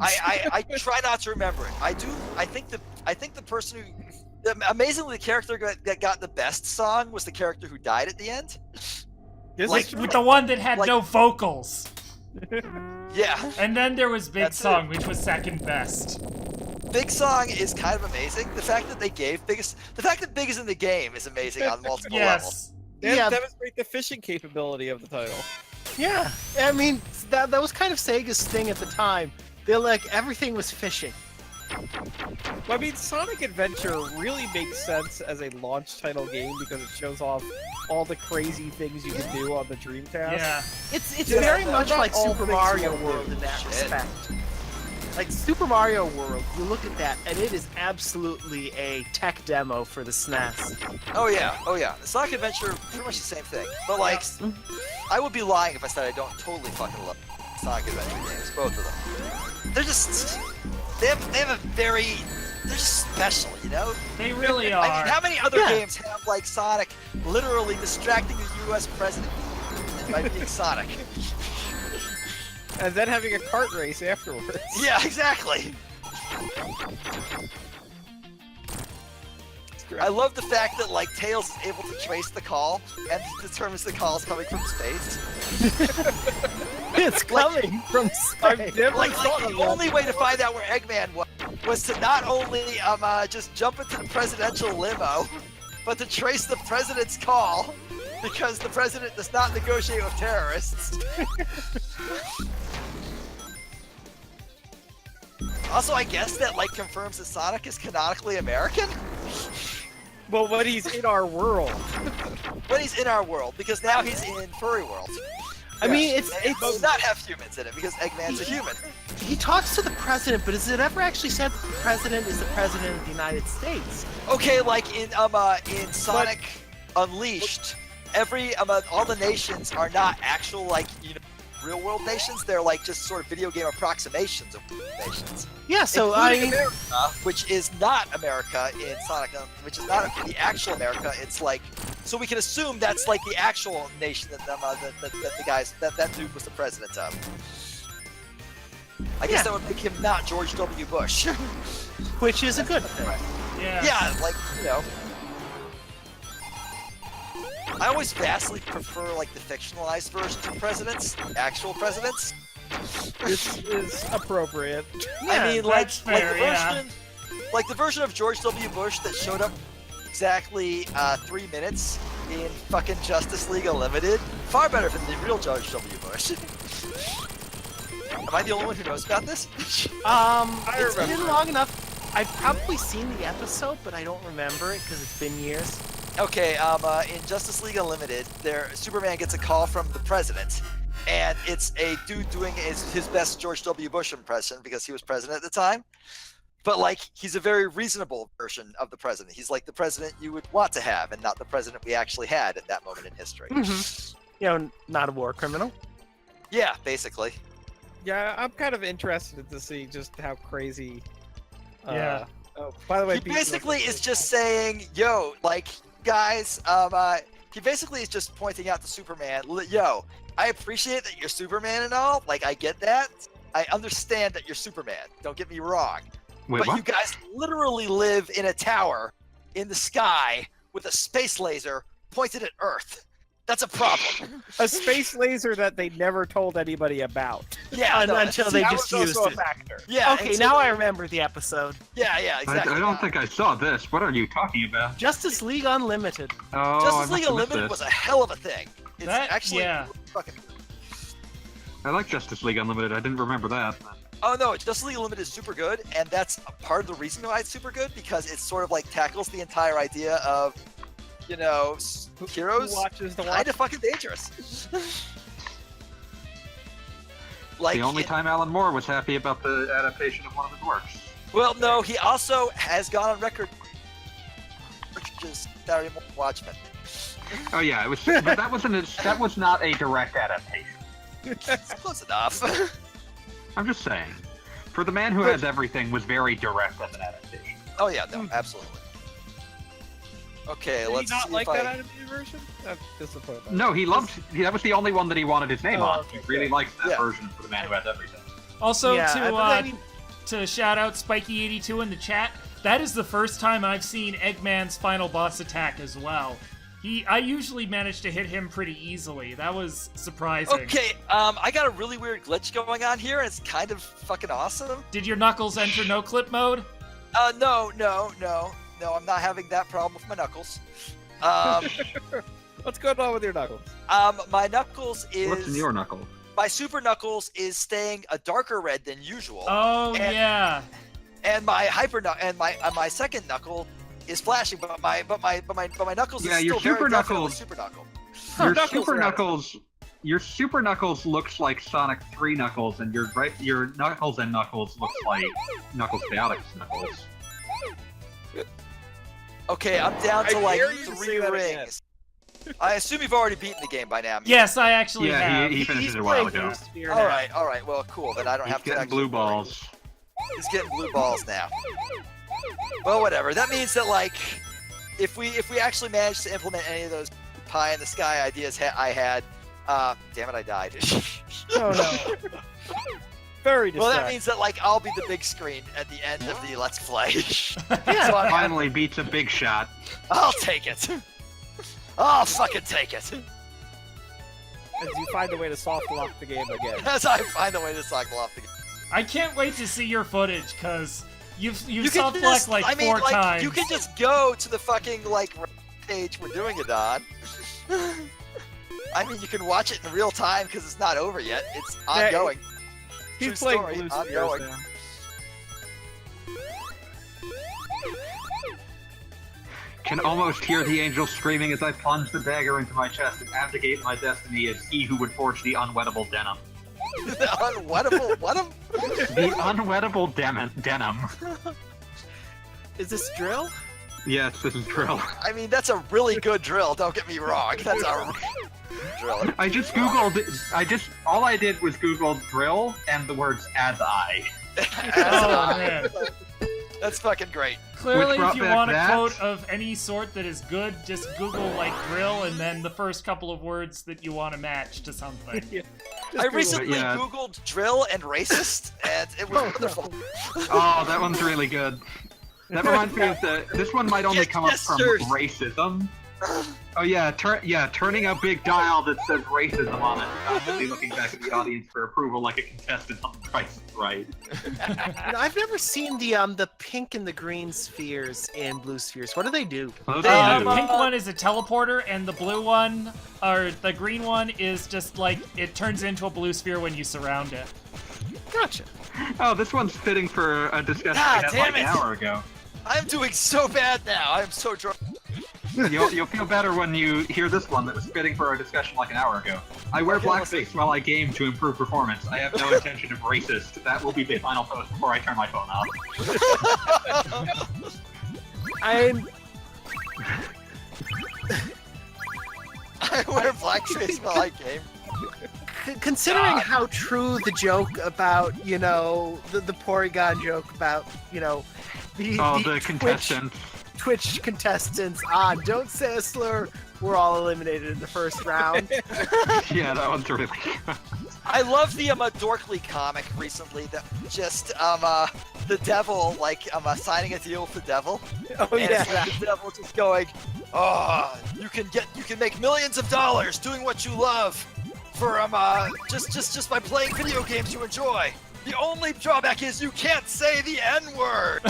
I try not to remember it. I do. I think the person who, amazingly, the character that got the best song was the character who died at the end. With the one that had no vocals. Yeah. And then there was Big Song, which was second best. Big Song is kind of amazing. The fact that they gave the fact that Big is in the game is amazing on multiple levels. They demonstrate the fishing capability of the title. Yeah, I mean that was kind of Sega's thing at the time. They're like everything was fishing. Well, I mean, Sonic Adventure really makes sense as a launch title game because it shows off all the crazy things you can do on the Dreamcast. Yeah. It's very much like Super Mario World in that respect. Like Super Mario World, you look at that, and it is absolutely a tech demo for the SNES. Oh yeah. The Sonic Adventure, pretty much the same thing. But like, I would be lying if I said I don't totally fucking love Sonic Adventure games, both of them. They're just, they have a very, they're just special, you know? They really are. I mean, how many other games have like Sonic literally distracting the U.S. president by being Sonic? And then having a kart race afterwards. Yeah, exactly. I love the fact that like Tails is able to trace the call and determines the call is coming from space. It's coming from space. The only way to find out where Eggman was to not only just jump into the presidential limo, but to trace the president's call, because the president does not negotiate with terrorists. Also, I guess that like confirms that Sonic is canonically American. Well, when he's in our world. When he's in our world, because now he's in Furry World. I mean, it does not have humans in it because Eggman's a human. He talks to the president, but is it ever actually said that the president is the president of the United States? Okay, like in Sonic Unleashed, all the nations are not actual like real world nations. They're like just sort of video game approximations of nations. Yeah, so including America, which is not America in Sonic, which is not the actual America. It's like, so we can assume that's like the actual nation that the guys that dude was the president of. I guess that would make him not George W. Bush. Which is a good thing. Yeah. Yeah, like, you know. I always vastly prefer like the fictionalized versions of presidents, actual presidents. This is appropriate. Yeah, I mean, like the version of George W. Bush that showed up exactly 3 minutes in fucking Justice League Unlimited. Far better than the real George W. Bush. Am I the only one who knows about this? It's been long enough. I've probably seen the episode, but I don't remember it because it's been years. Okay, in Justice League Unlimited, Superman gets a call from the president, and it's a dude doing his best George W. Bush impression because he was president at the time. But like, he's a very reasonable version of the president. He's like the president you would want to have, and not the president we actually had at that moment in history. Mm-hmm. You know, not a war criminal. Yeah, basically. Yeah, I'm kind of interested to see just how crazy. Yeah. Oh, by the way, he basically is just saying, "Yo, like, guys." He basically is just pointing out to Superman, "Yo, I appreciate that you're Superman and all. Like, I get that. I understand that you're Superman. Don't get me wrong. Wait, but what? you guys literally live in a tower in the sky with a space laser pointed at Earth. That's a problem." A space laser that they never told anybody about. Yeah, until they just used also it. A factor. Yeah. Okay, now I remember the episode. Yeah, exactly. I don't think I saw this. What are you talking about? Justice League Unlimited. Oh, Justice League Unlimited was a hell of a thing. It's That- actually yeah. fucking. I like Justice League Unlimited. I didn't remember that. Oh no, Justice League Unlimited is super good, and that's a part of the reason why it's super good, because it sort of like tackles the entire idea of, you know, heroes kind of fucking dangerous. Like The only time Alan Moore was happy about the adaptation of one of his works. Well, no, he also has gone on record, just Saturday Morning Watchmen. Oh yeah, it was, but that was not a direct adaptation. It's close enough. I'm just saying, for the man who has everything, was very direct as an adaptation. Oh yeah, no, absolutely. Okay, Did let's he not see like if that I... animated version? I'm disappointed. No, he loved. That was the only one that he wanted his name on. Okay, He really good. liked that Yeah. version for the man who has everything. Also, Yeah, but I mean- to shout out Spiky82 in the chat, that is the first time I've seen Eggman's final boss attack as well. I usually manage to hit him pretty easily. That was surprising. Okay, I got a really weird glitch going on here, and it's kind of fucking awesome. Did your Knuckles enter no clip mode? No, I'm not having that problem with my Knuckles. What's going on with your Knuckles? My Knuckles is... What's in your knuckle? My Super Knuckles is staying a darker red than usual. Oh, and, yeah. And my my second Knuckle is flashing, but my Knuckles is your still Super very definitely Knuckles- Super Knuckle. Your Super Knuckles looks like Sonic 3 Knuckles, and your Knuckles and Knuckles looks like Knuckles Chaotix Knuckles. Okay, I'm down to I like dare you to 3 say that again. rings. I assume you've already beaten the game by now. Yes, I actually Yeah, have. he finished He's it a while playing ago. Blue Sphere All now. right. Well, cool. Then I don't He's have to. getting actually blue balls. He's getting blue balls now. Well, whatever. That means that like, if we actually manage to implement any of those pie in the sky ideas I had, damn it, I died. Oh no. Very Well, distracting. that means that like I'll be the big screen at the end of the Let's Play. Yeah, So I'm- Finally beats a big shot. I'll take it. I'll fucking take it. As you find a way to soft lock the game again. As I find a way to cycle off the game. I can't wait to see your footage, because you've You soft can locked just, like I mean, 4 like, times. you can just go to the fucking like page we're doing it on. I mean, you can watch it in real time because it's not over yet. It's Yeah, ongoing. He's True playing story, Blue ongoing. Spheres now. Can almost hear the angel screaming as I plunge the dagger into my chest and abdicate my destiny as he who would forge the unwettable denim. The unwettable, what am? The unwettable denim. Is this drill? Yes, this is drill. I mean, that's a really good drill. Don't get me wrong. That's a drill. I just googled. All I did was Google drill and the words as I. Oh, man. That's fucking great. Clearly, if brought you back want a that. quote of any sort that is good, just Google, like, drill, and then the first couple of words that you want to match to something. Yeah. I Google it. recently Yeah. Googled drill and racist, and it was wonderful. Oh, that one's really good. That reminds me of this one might only Yes, come up yes, from sirs. racism. Oh yeah, turning a big dial that says racism on it, constantly looking back at the audience for approval like a contestant on The Price is Right. I've never seen the pink and the green spheres in Blue Spheres. What do they do? Those They are have The new. pink one is a teleporter, and the blue one, or the green one, is just like, it turns into a blue sphere when you surround it. Gotcha. Oh, this one's fitting for a discussion God we had damn like an it. hour ago. I'm doing so bad now. I'm so drunk. You'll feel better when you hear this one that was fitting for our discussion like an hour ago. I wear Okay, blackface while I game to improve performance. I have no intention of racist. That will be the final post before I turn my phone off. I'm I wear blackface while I game. considering God. how true the joke about, the Porygon joke about, Oh, the Twitch, contestants. Twitch contestants on Don't Say a Slur were all eliminated in the first round. Yeah, that one's really good. I love the Dorkly comic recently that just the devil signing a deal with the devil. Oh And it's yeah. like the devil just going, "Oh, you can make millions of dollars doing what you love for just by playing video games you enjoy. The only drawback is you can't say the N-word."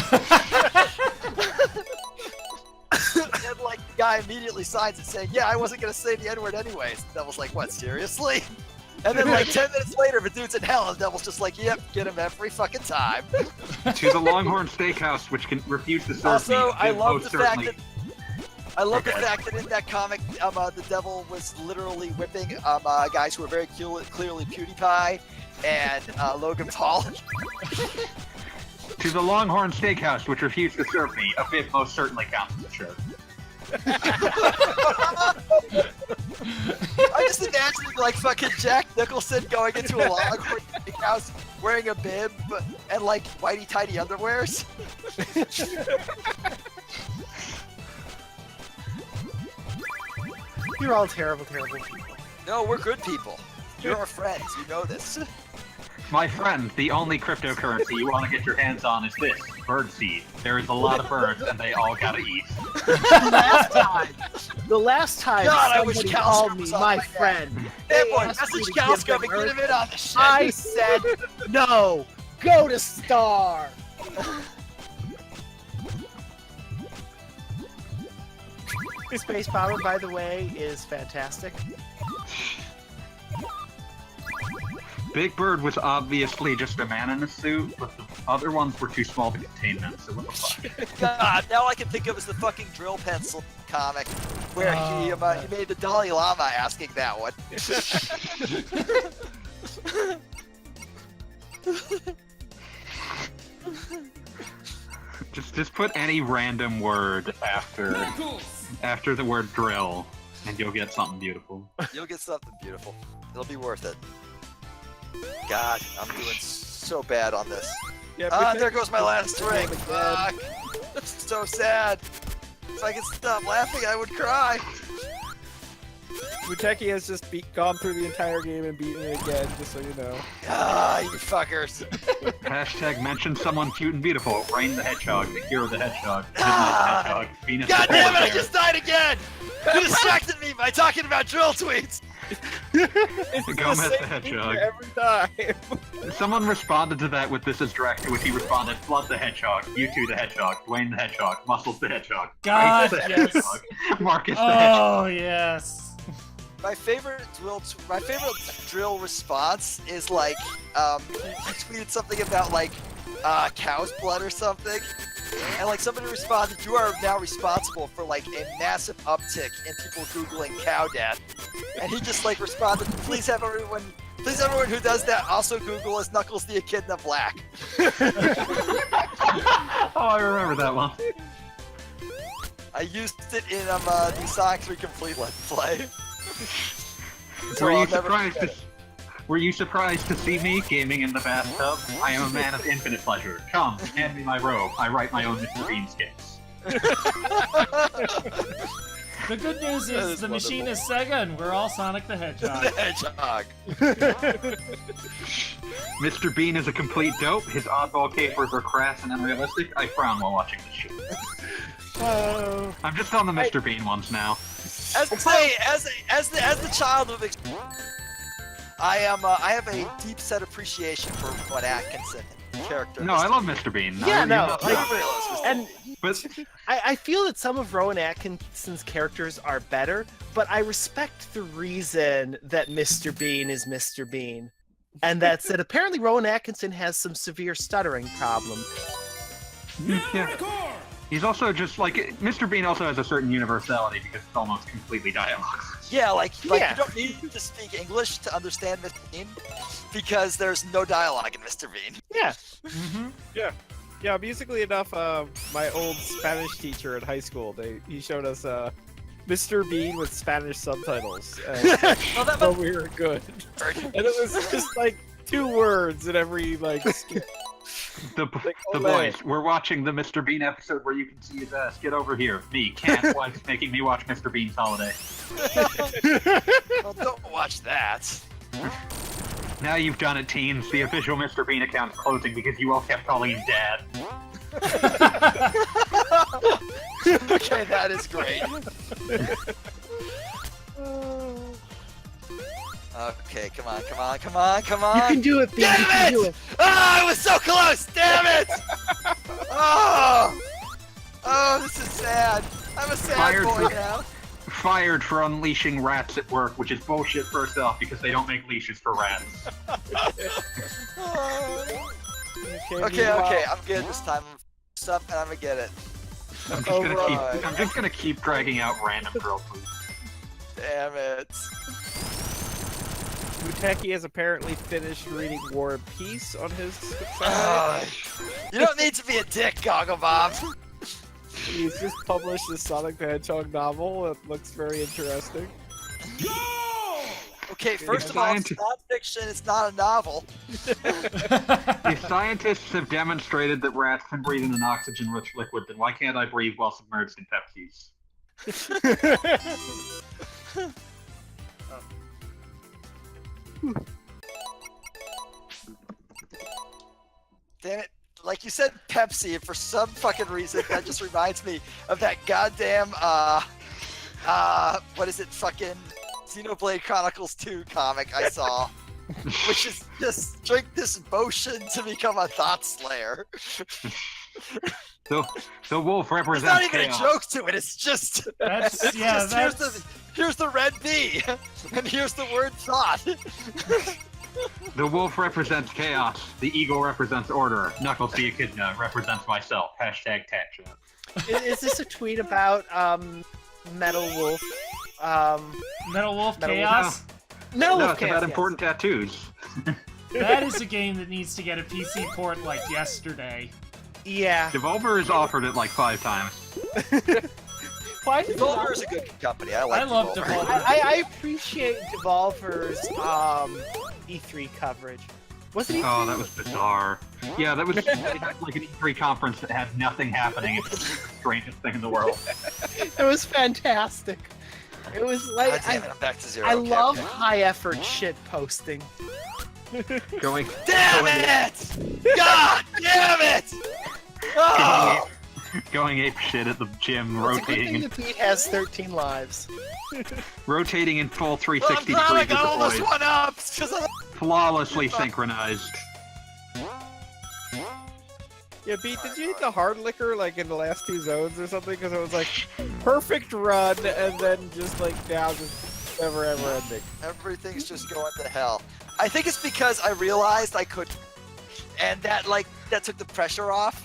And like the guy immediately signs it saying, "Yeah, I wasn't gonna say the N-word anyways." The devil's like, "What, seriously?" And then like 10 minutes later, the dude's in hell, and the devil's just like, "Yep, get him every fucking time." To the Longhorn Steakhouse, which can refuse to serve me. Also, I give love most the fact certainly- the fact that in that comic, the devil was literally whipping guys who were very clearly PewDiePie and Logan Paul. To the Longhorn Steakhouse, which refused to serve me, a bib most certainly counts as a shirt. I'm just imagining like fucking Jack Nicholson going into a Longhorn house wearing a bib and like whitey tidy underwears. You're all terrible, terrible people. No, we're good people. You're our friends. You know this. My friends, the only cryptocurrency you want to get your hands on is this, birdseed. There is a lot of birds, and they all gotta eat. The last time God, I wish somebody Calscar called me was on my my friend, Hey they boy, asked me message to give Calscar them and get him in on the shit. I said, no, go to Star. Space Power, by the way, is fantastic. Big Bird was obviously just a man in a suit, but the other ones were too small to contain them, so what the fuck? God, now I can think of is the fucking drill pencil comic where he made the Dalai Lama asking that one. Just put any random word after the word drill, and you'll get something beautiful. You'll get something beautiful. It'll be worth it. God, I'm doing so bad on this. Yeah, There goes my last ring. Fuck. That's so sad. If I could stop laughing, I would cry. Muteki has just gone through the entire game and beaten it again, just so you know. Ah, you fuckers. Hashtag mention someone cute and beautiful. Rain the Hedgehog, the hero the Hedgehog, Midnight the Ah. Hedgehog, Venus God the damn it, Polar I Bear. just died again! You distracted me by talking about drill tweets! It's Gomez the the same Hedgehog. thing every time. Someone responded to that with "This is direct," to which he responded, "Flood the Hedgehog, U2 the Hedgehog, Dwayne the Hedgehog, Muscles the Hedgehog, God, Bryce the yes. Hedgehog, Marcus the Hedgehog." Oh yes. My favorite drill response is like, he tweeted something about like, cow's blood or something, and like somebody responded, "You are now responsible for like a massive uptick in people googling cow death," and he just like responded, please everyone who does that also Google is Knuckles the Echidna Black." Oh, I remember that one. I used it in the Sonic 3 Complete Let's Play. So Were I'll you never surprised? forget it. Were you surprised to see me gaming in the bathtub? I am a man of infinite pleasure. Come, hand me my robe. I write my own Mr. Bean skits. The good news That is is the machine is Sega and we're all Sonic the Hedgehog. The Hedgehog. Mr. Bean is a complete dope. His oddball capers are crass and unrealistic. I frown while watching this shit. I'm just on the Mr. Bean ones now. As the child of I have a deep set appreciation for Rowan Atkinson character. No, I love Mr. Bean. Yeah, I'm no, not- like, and but I feel that some of Rowan Atkinson's characters are better, but I respect the reason that Mr. Bean is Mr. Bean. And that's that apparently Rowan Atkinson has some severe stuttering problem. yeah. He's also just like Mr. Bean also has a certain universality because it's almost completely dialogue. Yeah, like Yeah. you don't need to speak English to understand Mr. Bean because there's no dialogue in Mr. Bean. Yeah. Mm-hmm. Yeah, musically enough, my old Spanish teacher in high school, he showed us Mr. Bean with Spanish subtitles. Oh, that So must we were good. hurt. And it was just like 2 words in every like skit. The Ole. boys, we're watching the Mr. Bean episode where you can see his ass. Get over here. Me, can't wife's making me watch Mr. Bean's Holiday. Well, don't watch that. Now you've done it, teens. The official Mr. Bean account's closing because you all kept calling him Dad. Okay, that is great. Okay, come on. You can do it, Bean. Damn You can do it! it. Ah, I was so close! Damn it! Oh, this is sad. I'm a sad Fired boy for- now. Fired for unleashing rats at work, which is bullshit first off because they don't make leashes for rats. Oh. Okay, Okay, I'm good this time. Up and I'm gonna get it. Alright. I'm just gonna keep dragging out random girl food. Damn it. Muteki has apparently finished reading War and Peace on his side. Ah, you don't need to be a dick, Goggle Bob. He's just published a Sonic the Hedgehog novel that looks very interesting. Okay, first of all, it's not fiction, it's not a novel. If scientists have demonstrated that rats can breathe in an oxygen-rich liquid, then why can't I breathe while submerged in Pepsis? Damn it. Like you said Pepsi, and for some fucking reason, that just reminds me of that goddamn, what is it, fucking Xenoblade Chronicles 2 comic I saw. Which is just drink this potion to become a Thought Slayer. The wolf There's represents not even chaos. a joke to it, it's just, That's it's yeah. just here's the red bee, and here's the word thought. The wolf represents chaos. The eagle represents order. Knuckles the Echidna represents myself. Hashtag tag chat. Is this a tweet about Metal Wolf? Metal Wolf Metal Chaos. Metal No, Wolf it's about Chaos, important tattoos. That is a game that needs to get a PC port like yesterday. Yeah. Devolver has offered it like 5 times. Why does Devolver is a good company. I like I love Devolver. Devolver. I appreciate Devolver's E3 coverage. Was it E3? Oh, that was bizarre. Yeah, that was like an E3 conference that had nothing happening. It was the strangest thing in the world. It was fantastic. It was like God damn it, I'm back to zero. I Okay, love okay. high effort shit posting. Going, Damn it! God damn it! Oh! going ape shit at the gym, It's a good rotating thing and the Pete has 13 lives. rotating in full Well, I'm 360 glad I degrees got all with those the boys. 1-ups, because I'm... Flawlessly synchronized. Yeah, Pete, did you hit the hard liquor like in the last 2 zones or something? Because it was like perfect run and then just like now just never ever ending. Everything's just going to hell. I think it's because I realized I could, and that took the pressure off.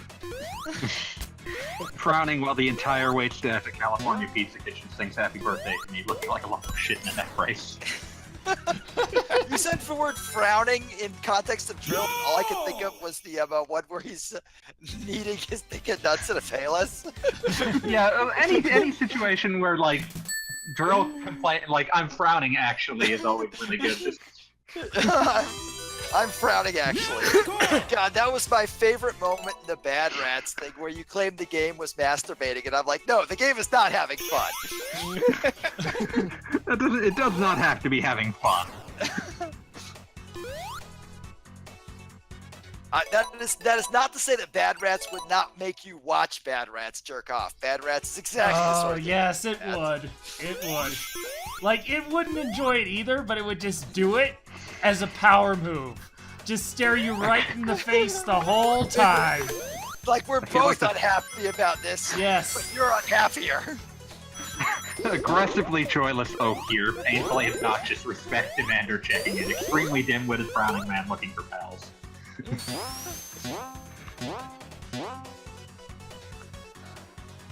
Frowning while the entire wait staff at California Pizza Kitchen sings happy birthday to me, looking like a lump of shit in a neck brace. You said for word frowning in context of drill. All I could think of was the one where he's kneading his dick and nuts in a payless. Yeah, any situation where like drill complain like I'm frowning actually is always really good. Just I'm frowning actually. God, that was my favorite moment in the Bad Rats thing where you claimed the game was masturbating, and I'm like, no, the game is not having fun. it does not have to be having fun. That is not to say that Bad Rats would not make you watch Bad Rats jerk off. Bad Rats is exactly the sort Oh of yes, it That's- would. It would. Like it wouldn't enjoy it either, but it would just do it as a power move. Just stare you right in the face the whole time. Like we're feel like both unhappy about this, but Yes. you're unhappier. Aggressively joyless oaf here, painfully obnoxious respect demander checking in, extremely dim-witted frowning man looking for pals.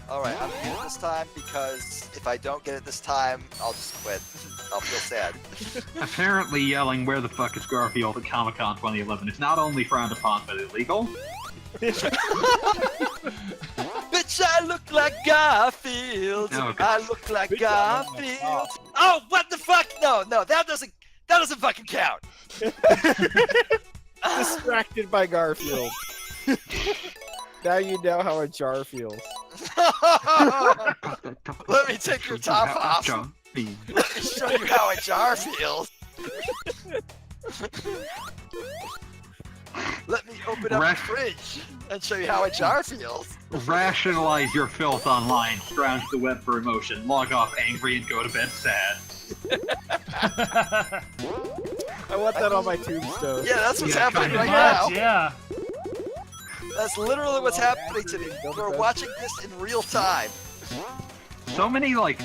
Alright, I'm getting it this time because if I don't get it this time, I'll just quit. I'll feel sad. Apparently yelling where the fuck is Garfield at Comic-Con 2011 is not only frowned upon but illegal. Bitch, I look like Garfield. Oh, I look like Garfield. Oh, what the fuck? No, that doesn't fucking count. Distracted by Garfield. Now you know how a jar feels. Let me take your top off. John B. Let me show you how a jar feels. Let me open up the fridge and show you how a jar feels. Rationalize your filth online, scrounge the web for emotion, log off angry and go to bed sad. I want that on my tombstone. Yeah, that's what's Yeah, happening kinda. right now. Yeah. That's literally what's happening to me. We're watching this in real time. So many like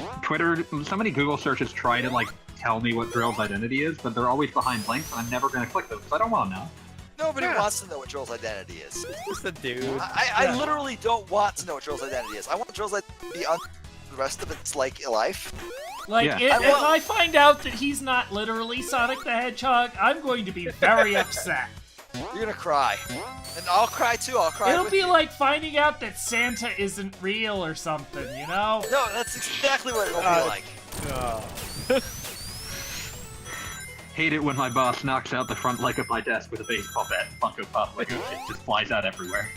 so many Google searches try to like tell me what Drill's identity is, but they're always behind links and I'm never gonna click them because I don't want to know. Nobody wants to know what Drill's identity is. Just a dude. I literally don't want to know what Drill's identity is. I want Drill's identity to be on the rest of its like life. Like, Yeah. if I find out that he's not literally Sonic the Hedgehog, I'm going to be very upset. You're gonna cry. And I'll cry too, I'll cry It'll with be you. like finding out that Santa isn't real or something, you know? No, that's exactly what it'll be like. Hate it when my boss knocks out the front leg of my desk with a baseball bat. Funko Pop Lego shit just flies out everywhere.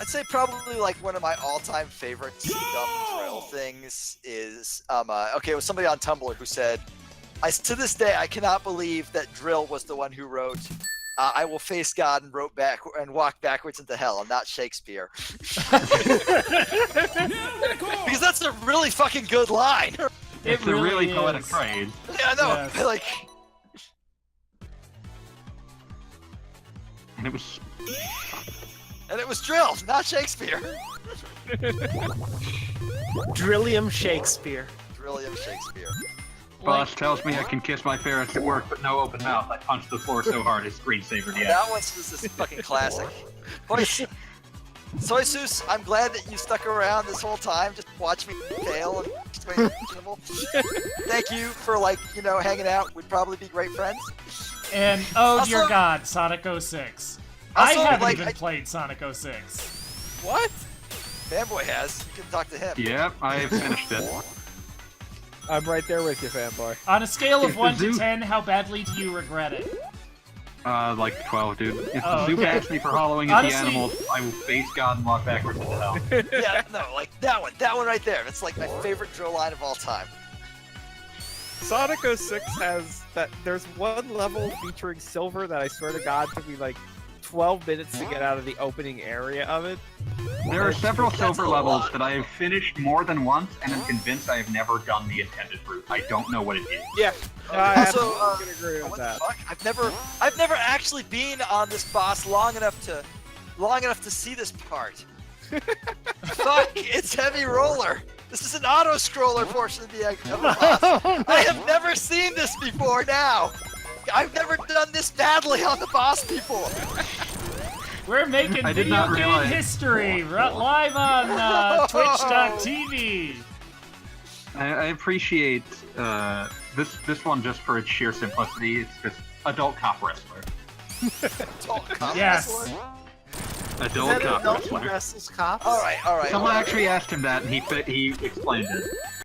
I'd say probably like one of my all-time favorite dumb Drill things is okay, it was somebody on Tumblr who said, to this day I cannot believe that Drill was the one who wrote I will face God and walk backwards into hell. I'm not Shakespeare. Because that's a really fucking good line. It's a really poetic phrase. Yeah, I know. Yes. Like, And it was. and it was drilled, not Shakespeare. Drillium Shakespeare. William Shakespeare. Boss tells me I can kiss my ferrets at work, but no open mouth. I punched the floor so hard his screensaver the That one's just this fucking classic. Soy Seuss, I'm glad that you stuck around this whole time. Just watch me fail and just make it reasonable. Thank you for, like, you know, hanging out. We'd probably be great friends. And oh Also- dear God, Sonic 06. I Also, haven't like, even played Sonic 06. What? Fanboy has. You can talk to him. Yep, I finished it. I'm right there with you, fanboy. On a scale of If the 1 to zoo- 10, how badly do you regret it? Like 12, dude. If Oh, the zoo okay. asks me for hollowing at the Honestly- animals, I will face God and walk backwards into hell. Yeah, no, like that one right there. It's like my favorite drill line of all time. Sonic 06 has that. There's one level featuring Silver that I swear to God took me like 12 minutes to get out of the opening area of it. There are several That's silver a levels lot. that I have finished more than once, and I'm convinced I have never done the intended route. I don't know what it is. Yeah, I Also, absolutely agree with What that. the fuck? I've never actually been on this boss long enough to see this part. Fuck! It's Heavy Roller. This is an auto scroller portion of the boss. I have never seen this before. Now, I've never done this badly on the boss before. We're making I did video not game realize. history live on Twitch.tv. I appreciate this one just for its sheer simplicity. It's just adult cop wrestler. Yes. Is Adult that cop adult wrestler. wrestles cops? All right. Someone actually asked him that, and he explained it.